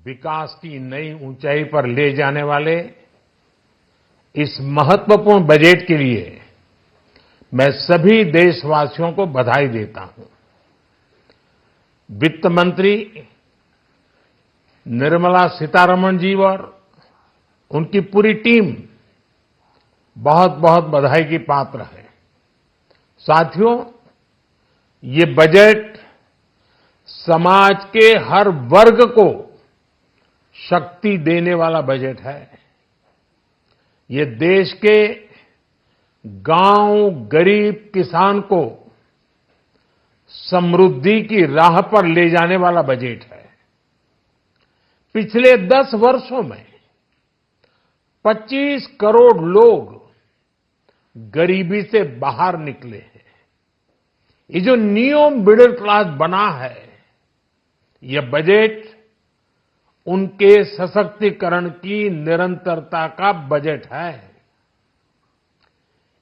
विकास की नई ऊंचाई पर ले जाने वाले इस महत्वपूर्ण बजट के लिए मैं सभी देशवासियों को बधाई देता हूं। वित्त मंत्री निर्मला सीतारमण जी और उनकी पूरी टीम बहुत बहुत बधाई की पात्र है। साथियों, ये बजट समाज के हर वर्ग को शक्ति देने वाला बजट है। ये देश के गांव, गरीब किसान को समृद्धि की राह पर ले जाने वाला बजट है। पिछले 10 वर्षों में 25 करोड़ लोग गरीबी से बाहर निकले हैं। ये जो न्यू मिडिल क्लास बना है, यह बजट उनके सशक्तिकरण की निरंतरता का बजट है।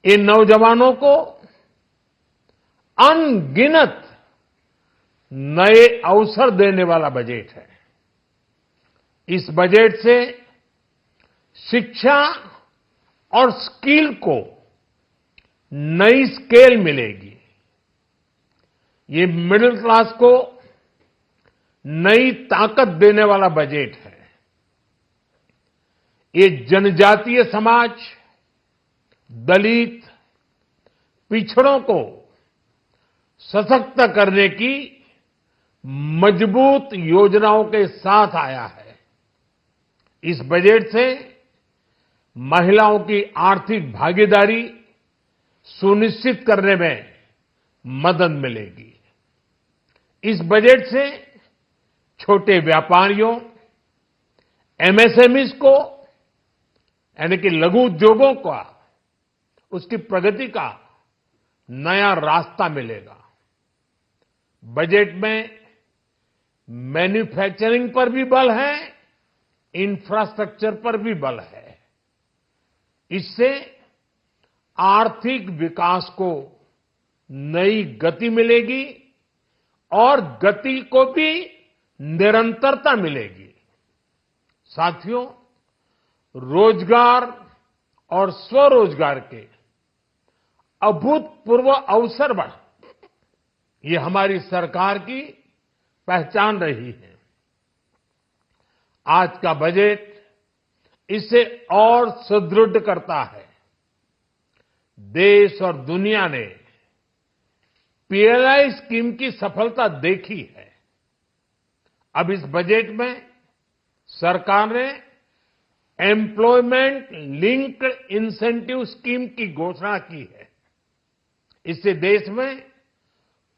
इन नौजवानों को अनगिनत नए अवसर देने वाला बजट है। इस बजट से शिक्षा और स्किल को नई स्केल मिलेगी। ये मिडिल क्लास को नई ताकत देने वाला बजट है। ये जनजातीय समाज, दलित, पिछड़ों को सशक्त करने की मजबूत योजनाओं के साथ आया है। इस बजट से महिलाओं की आर्थिक भागीदारी सुनिश्चित करने में मदद मिलेगी। इस बजट से छोटे व्यापारियों, एमएसएमईज को यानी कि लघु उद्योगों का उसकी प्रगति का नया रास्ता मिलेगा। बजट में मैन्युफैक्चरिंग पर भी बल है, इंफ्रास्ट्रक्चर पर भी बल है। इससे आर्थिक विकास को नई गति मिलेगी और गति को भी निरंतरता मिलेगी। साथियों, रोजगार और स्वरोजगार के अभूतपूर्व अवसर बढ़ ये हमारी सरकार की पहचान रही है। आज का बजट इसे और सुदृढ़ करता है। देश और दुनिया ने पीएलआई स्कीम की सफलता देखी है। अब इस बजट में सरकार ने एम्प्लॉयमेंट लिंक्ड इंसेंटिव स्कीम की घोषणा की है। इससे देश में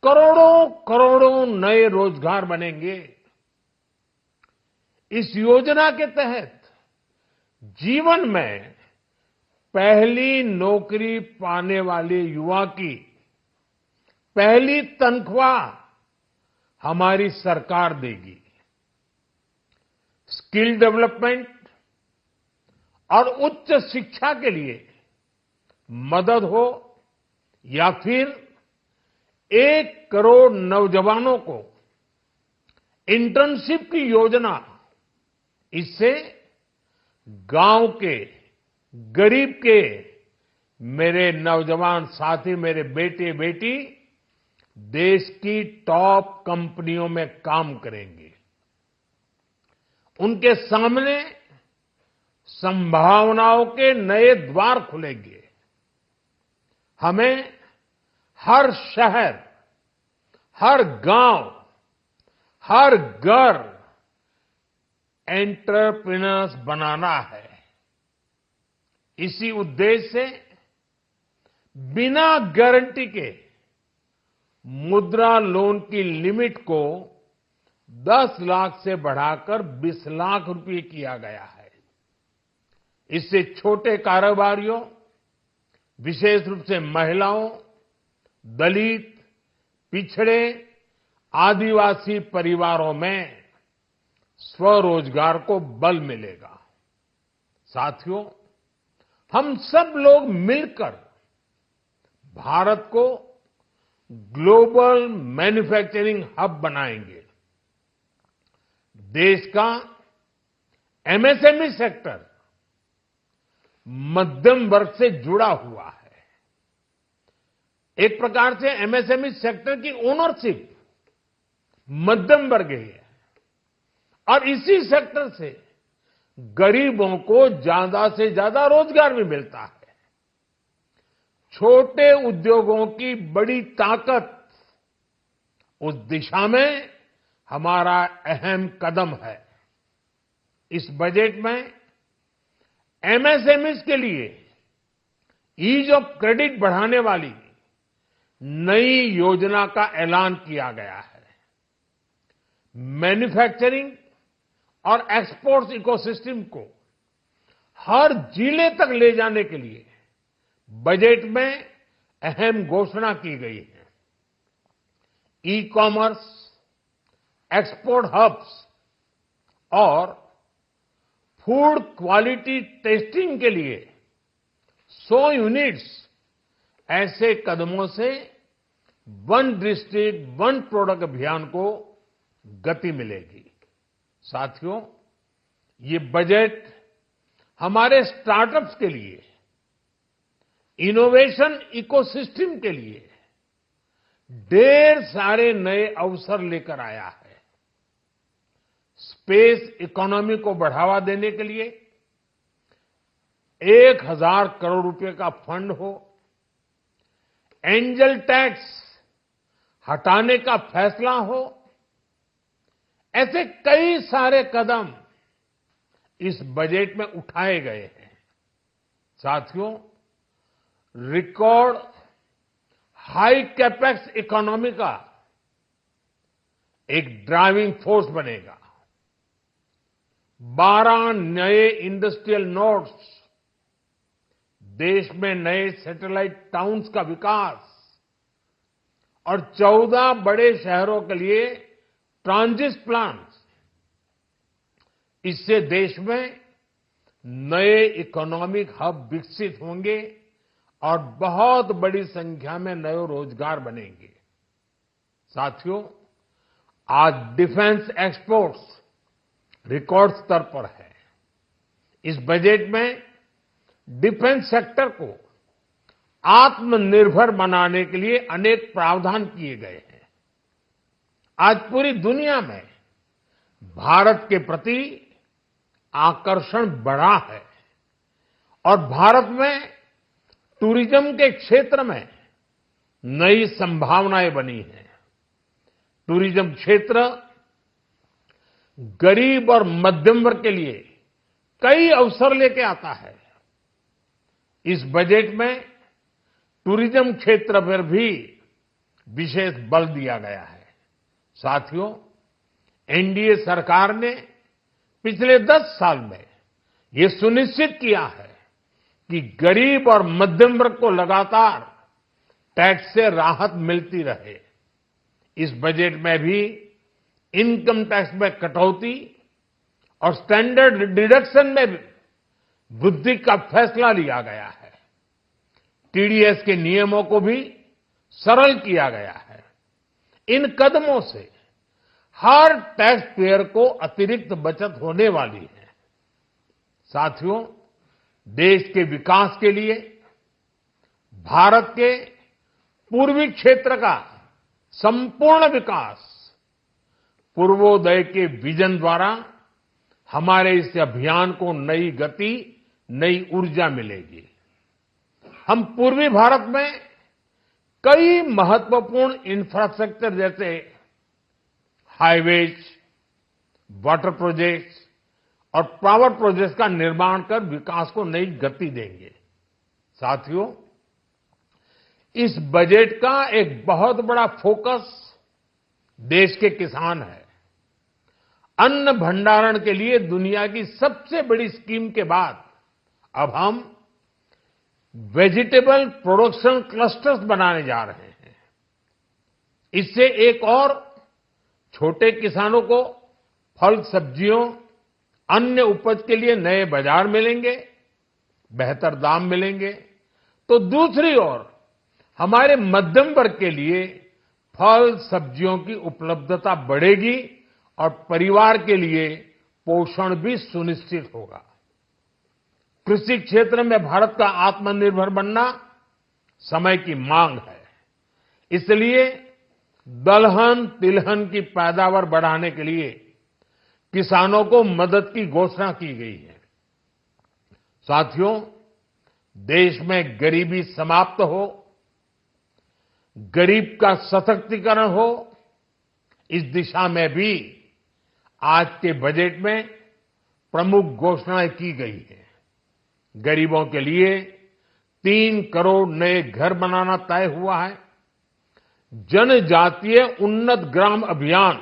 करोड़ों करोड़ों नए रोजगार बनेंगे। इस योजना के तहत जीवन में पहली नौकरी पाने वाले युवा की पहली तनख्वाह हमारी सरकार देगी। स्किल डेवलपमेंट और उच्च शिक्षा के लिए मदद हो या फिर 1 करोड़ नौजवानों को इंटर्नशिप की योजना, इससे गांव के, गरीब के मेरे नौजवान साथी, मेरे बेटे बेटी देश की टॉप कंपनियों में काम करेंगे। उनके सामने संभावनाओं के नए द्वार खुलेंगे। हमें हर शहर, हर गांव, हर घर एंटरप्रेन्योर्स बनाना है। इसी उद्देश्य से बिना गारंटी के मुद्रा लोन की लिमिट को 10 लाख से बढ़ाकर 20 लाख रुपए किया गया है। इससे छोटे कारोबारियों, विशेष रूप से महिलाओं, दलित, पिछड़े, आदिवासी परिवारों में स्वरोजगार को बल मिलेगा। साथियों, हम सब लोग मिलकर भारत को ग्लोबल मैन्युफैक्चरिंग हब बनाएंगे। देश का एमएसएमई सेक्टर मध्यम वर्ग से जुड़ा हुआ है। एक प्रकार से एमएसएमई सेक्टर की ओनरशिप मध्यम वर्ग ही है और इसी सेक्टर से गरीबों को ज्यादा से ज्यादा रोजगार भी मिलता है। छोटे उद्योगों की बड़ी ताकत उस दिशा में हमारा अहम कदम है। इस बजट में एमएसएमईज के लिए ईज ऑफ क्रेडिट बढ़ाने वाली नई योजना का ऐलान किया गया है। मैन्युफैक्चरिंग और एक्सपोर्ट्स इकोसिस्टम को हर जिले तक ले जाने के लिए बजट में अहम घोषणा की गई है। ई कॉमर्स, एक्सपोर्ट हब्स और फूड क्वालिटी टेस्टिंग के लिए 100 यूनिट्स, ऐसे कदमों से वन डिस्ट्रिक्ट वन प्रोडक्ट अभियान को गति मिलेगी। साथियों, ये बजट हमारे स्टार्टअप्स के लिए, इनोवेशन इकोसिस्टम के लिए ढेर सारे नए अवसर लेकर आया है। स्पेस इकोनॉमी को बढ़ावा देने के लिए 1000 करोड़ रुपए का फंड हो, एंजल टैक्स हटाने का फैसला हो, ऐसे कई सारे कदम इस बजट में उठाए गए हैं। साथियों, रिकॉर्ड हाई कैपेक्स इकोनॉमी का एक ड्राइविंग फोर्स बनेगा। 12 नए इंडस्ट्रियल नोड्स, देश में नए सैटेलाइट टाउन्स का विकास और 14 बड़े शहरों के लिए ट्रांजिट प्लान्स, इससे देश में नए इकोनॉमिक हब विकसित होंगे और बहुत बड़ी संख्या में नए रोजगार बनेंगे। साथियों, आज डिफेंस एक्सपोर्ट्स रिकॉर्ड स्तर पर है। इस बजट में डिफेंस सेक्टर को आत्मनिर्भर बनाने के लिए अनेक प्रावधान किए गए हैं। आज पूरी दुनिया में भारत के प्रति आकर्षण बढ़ा है और भारत में टूरिज्म के क्षेत्र में नई संभावनाएं बनी हैं। टूरिज्म क्षेत्र गरीब और मध्यम वर्ग के लिए कई अवसर लेके आता है। इस बजट में टूरिज्म क्षेत्र पर भी विशेष बल दिया गया है। साथियों, एनडीए सरकार ने पिछले 10 साल में ये सुनिश्चित किया है कि गरीब और मध्यम वर्ग को लगातार टैक्स से राहत मिलती रहे। इस बजट में भी इनकम टैक्स में कटौती और स्टैंडर्ड डिडक्शन में भी वृद्धि का फैसला लिया गया है। टीडीएस के नियमों को भी सरल किया गया है। इन कदमों से हर टैक्स पेयर को अतिरिक्त बचत होने वाली है। साथियों, देश के विकास के लिए भारत के पूर्वी क्षेत्र का संपूर्ण विकास पूर्वोदय के विजन द्वारा हमारे इस अभियान को नई गति, नई ऊर्जा मिलेगी। हम पूर्वी भारत में कई महत्वपूर्ण इंफ्रास्ट्रक्चर जैसे हाईवेज, वाटर प्रोजेक्ट्स और पावर प्रोजेक्ट्स का निर्माण कर विकास को नई गति देंगे। साथियों, इस बजट का एक बहुत बड़ा फोकस देश के किसान है। अन्न भंडारण के लिए दुनिया की सबसे बड़ी स्कीम के बाद अब हम वेजिटेबल प्रोडक्शन क्लस्टर्स बनाने जा रहे हैं। इससे एक और छोटे किसानों को फल, सब्जियों, अन्य उपज के लिए नए बाजार मिलेंगे, बेहतर दाम मिलेंगे, तो दूसरी ओर हमारे मध्यम वर्ग के लिए फल, सब्जियों की उपलब्धता बढ़ेगी और परिवार के लिए पोषण भी सुनिश्चित होगा। कृषि क्षेत्र में भारत का आत्मनिर्भर बनना समय की मांग है। इसलिए दलहन तिलहन की पैदावार बढ़ाने के लिए किसानों को मदद की घोषणा की गई है। साथियों, देश में गरीबी समाप्त हो, गरीब का सशक्तिकरण हो, इस दिशा में भी आज के बजट में प्रमुख घोषणाएं की गई है। गरीबों के लिए 3 करोड़ नए घर बनाना तय हुआ है। जनजातीय उन्नत ग्राम अभियान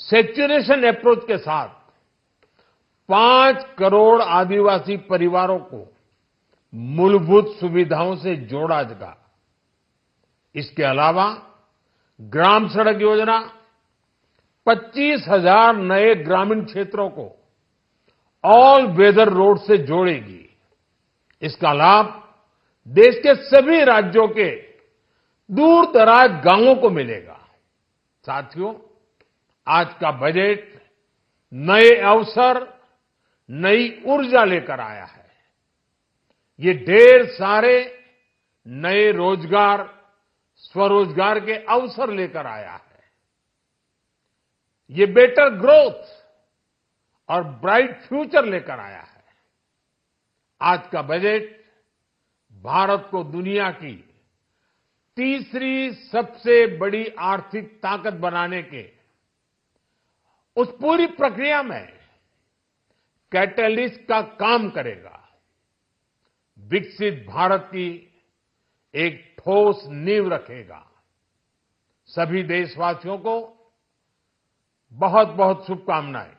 सैचुरेशन अप्रोच के साथ 5 करोड़ आदिवासी परिवारों को मूलभूत सुविधाओं से जोड़ा जाएगा। इसके अलावा ग्राम सड़क योजना 25,000 नए ग्रामीण क्षेत्रों को ऑल वेदर रोड से जोड़ेगी। इसका लाभ देश के सभी राज्यों के दूर दराज गांवों को मिलेगा। साथियों, आज का बजट नए अवसर, नई ऊर्जा लेकर आया है। ये ढेर सारे नए रोजगार, स्वरोजगार के अवसर लेकर आया है। ये बेटर ग्रोथ और ब्राइट फ्यूचर लेकर आया है। आज का बजट भारत को दुनिया की तीसरी सबसे बड़ी आर्थिक ताकत बनाने के उस पूरी प्रक्रिया में कैटलिस्ट का काम करेगा। विकसित भारत की एक ठोस नींव रखेगा। सभी देशवासियों को बहुत बहुत शुभकामनाएं।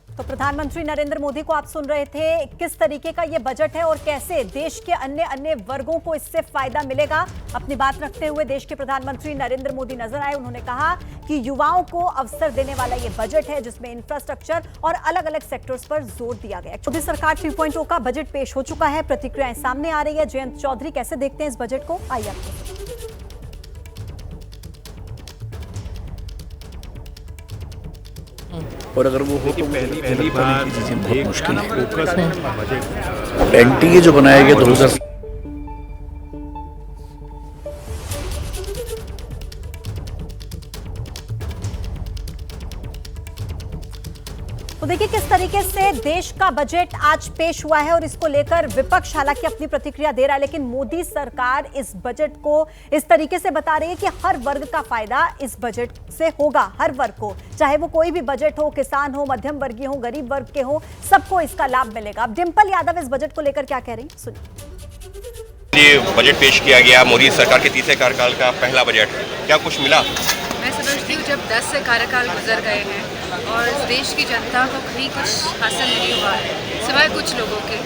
तो प्रधानमंत्री नरेंद्र मोदी को आप सुन रहे थे। किस तरीके का ये बजट है और कैसे देश के अन्य वर्गों को इससे फायदा मिलेगा, अपनी बात रखते हुए देश के प्रधानमंत्री नरेंद्र मोदी नजर आए। उन्होंने कहा कि युवाओं को अवसर देने वाला ये बजट है, जिसमें इंफ्रास्ट्रक्चर और अलग अलग सेक्टर्स पर जोर दिया गया। मोदी सरकार 3.0 का बजट पेश हो चुका है। प्रतिक्रियाएं सामने आ रही है। जयंत चौधरी कैसे देखते हैं इस बजट को, आइए आपको। और अगर वो हो तो पहली बार चीजें बहुत मुश्किल है। एनटीए जो बनाया गया 2000 तो देखिए किस तरीके से देश का बजट आज पेश हुआ है और इसको लेकर विपक्ष हालांकि अपनी प्रतिक्रिया दे रहा है, लेकिन मोदी सरकार इस बजट को इस तरीके से बता रही है कि हर वर्ग का फायदा इस बजट से होगा। हर वर्ग को, चाहे वो कोई भी बजट हो, किसान हो, मध्यम वर्गीय हो, गरीब वर्ग के हो, सबको इसका लाभ मिलेगा। अब डिंपल यादव इस बजट को लेकर क्या कह रही हैं, सुनिए। ये बजट पेश किया गया मोदी सरकार के तीसरे कार्यकाल का पहला बजट, क्या कुछ मिला? मैं समझती हूँ जब 10 से कार्यकाल गुजर गए हैं और इस देश की जनता को कहीं कुछ हासिल नहीं हुआ है सिवाय कुछ लोगों के,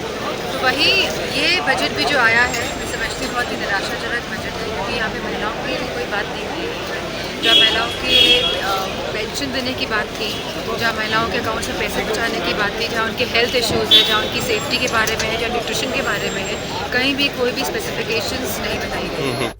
तो वही ये बजट भी जो आया है मैं समझती हूँ बहुत ही निराशाजनक बजट है, क्योंकि यहाँ पे महिलाओं के लिए कोई बात नहीं की गई है। जहाँ महिलाओं के पेंशन देने की बात थी, जहाँ महिलाओं के अकाउंट में पैसे पहुँचाने की बात थी, जहाँ उनके हेल्थ इश्यूज़ है, जहाँ उनकी सेफ्टी के बारे में है, जहाँ न्यूट्रिशन के बारे में है, कहीं भी कोई भी स्पेसिफिकेशंस नहीं बताई गई।